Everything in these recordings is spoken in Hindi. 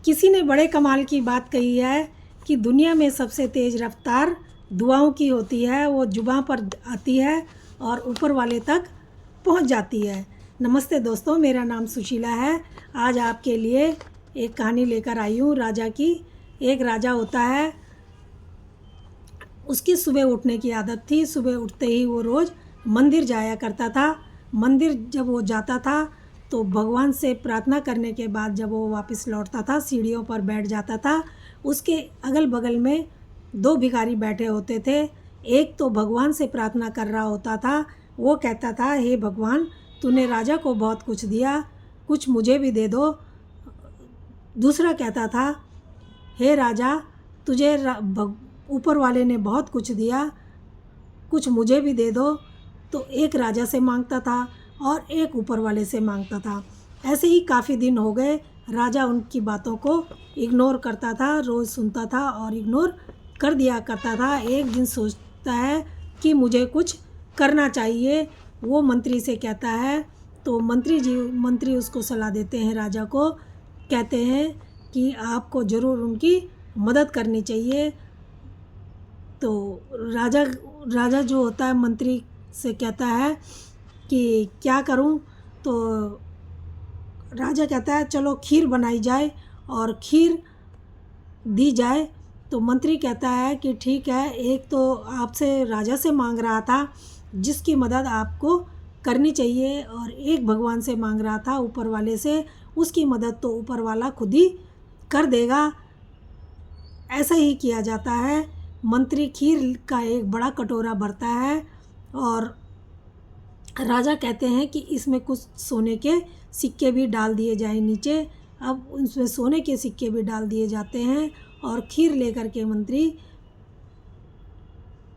किसी ने बड़े कमाल की बात कही है कि दुनिया में सबसे तेज़ रफ्तार दुआओं की होती है। वो जुबां पर आती है और ऊपर वाले तक पहुंच जाती है। नमस्ते दोस्तों, मेरा नाम सुशीला है। आज आपके लिए एक कहानी लेकर आई हूँ राजा की। एक राजा होता है, उसकी सुबह उठने की आदत थी। सुबह उठते ही वो रोज़ मंदिर जाया करता था। मंदिर जब वो जाता था तो भगवान से प्रार्थना करने के बाद जब वो वापस लौटता था, सीढ़ियों पर बैठ जाता था। उसके अगल बगल में दो भिखारी बैठे होते थे। एक तो भगवान से प्रार्थना कर रहा होता था। वो कहता था, हे भगवान, तूने राजा को बहुत कुछ दिया, कुछ मुझे भी दे दो। दूसरा कहता था, हे राजा, तुझे ऊपर वाले ने बहुत कुछ दिया, कुछ मुझे भी दे दो। तो एक राजा से मांगता था और एक ऊपर वाले से मांगता था। ऐसे ही काफ़ी दिन हो गए। राजा उनकी बातों को इग्नोर करता था, रोज़ सुनता था और इग्नोर कर दिया करता था। एक दिन सोचता है कि मुझे कुछ करना चाहिए। वो मंत्री से कहता है, तो मंत्री उसको सलाह देते हैं। राजा को कहते हैं कि आपको ज़रूर उनकी मदद करनी चाहिए। तो राजा जो होता है मंत्री से कहता है कि क्या करूं। तो राजा कहता है, चलो खीर बनाई जाए और खीर दी जाए। तो मंत्री कहता है कि ठीक है, एक तो आपसे राजा से मांग रहा था जिसकी मदद आपको करनी चाहिए, और एक भगवान से मांग रहा था ऊपर वाले से, उसकी मदद तो ऊपर वाला खुद ही कर देगा। ऐसा ही किया जाता है। मंत्री खीर का एक बड़ा कटोरा भरता है और राजा कहते हैं कि इसमें कुछ सोने के सिक्के भी डाल दिए जाएं नीचे। अब उसमें सोने के सिक्के भी डाल दिए जाते हैं और खीर लेकर के मंत्री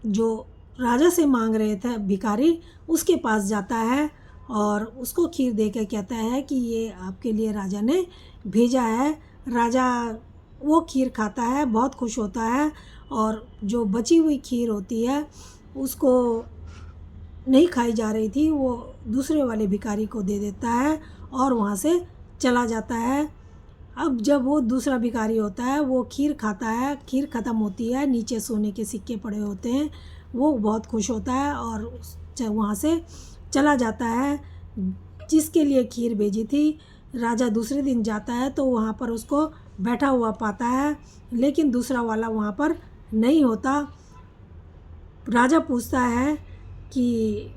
जो राजा से मांग रहे थे भिखारी, उसके पास जाता है और उसको खीर देकर कहता है कि ये आपके लिए राजा ने भेजा है। राजा वो खीर खाता है, बहुत खुश होता है, और जो बची हुई खीर होती है उसको नहीं खाई जा रही थी, वो दूसरे वाले भिखारी को दे देता है और वहाँ से चला जाता है। अब जब वो दूसरा भिखारी होता है वो खीर खाता है, खीर ख़त्म होती है, नीचे सोने के सिक्के पड़े होते हैं। वो बहुत खुश होता है और वहाँ से चला जाता है जिसके लिए खीर भेजी थी। राजा दूसरे दिन जाता है तो वहाँ पर उसको बैठा हुआ पाता है, लेकिन दूसरा वाला वहाँ पर नहीं होता। राजा पूछता है कि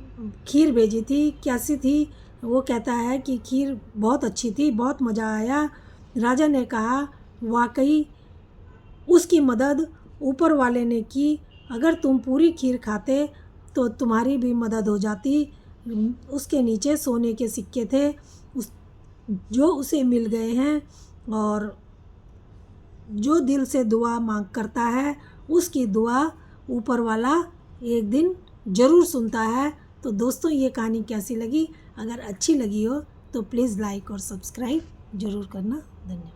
खीर भेजी थी, कैसी थी। वो कहता है कि खीर बहुत अच्छी थी, बहुत मज़ा आया। राजा ने कहा, वाकई उसकी मदद ऊपर वाले ने की। अगर तुम पूरी खीर खाते तो तुम्हारी भी मदद हो जाती। उसके नीचे सोने के सिक्के थे जो उसे मिल गए हैं, और जो दिल से दुआ मांग करता है उसकी दुआ ऊपर वाला एक दिन ज़रूर सुनता है। तो दोस्तों, ये कहानी कैसी लगी? अगर अच्छी लगी हो तो प्लीज़ लाइक और सब्सक्राइब ज़रूर करना। धन्यवाद।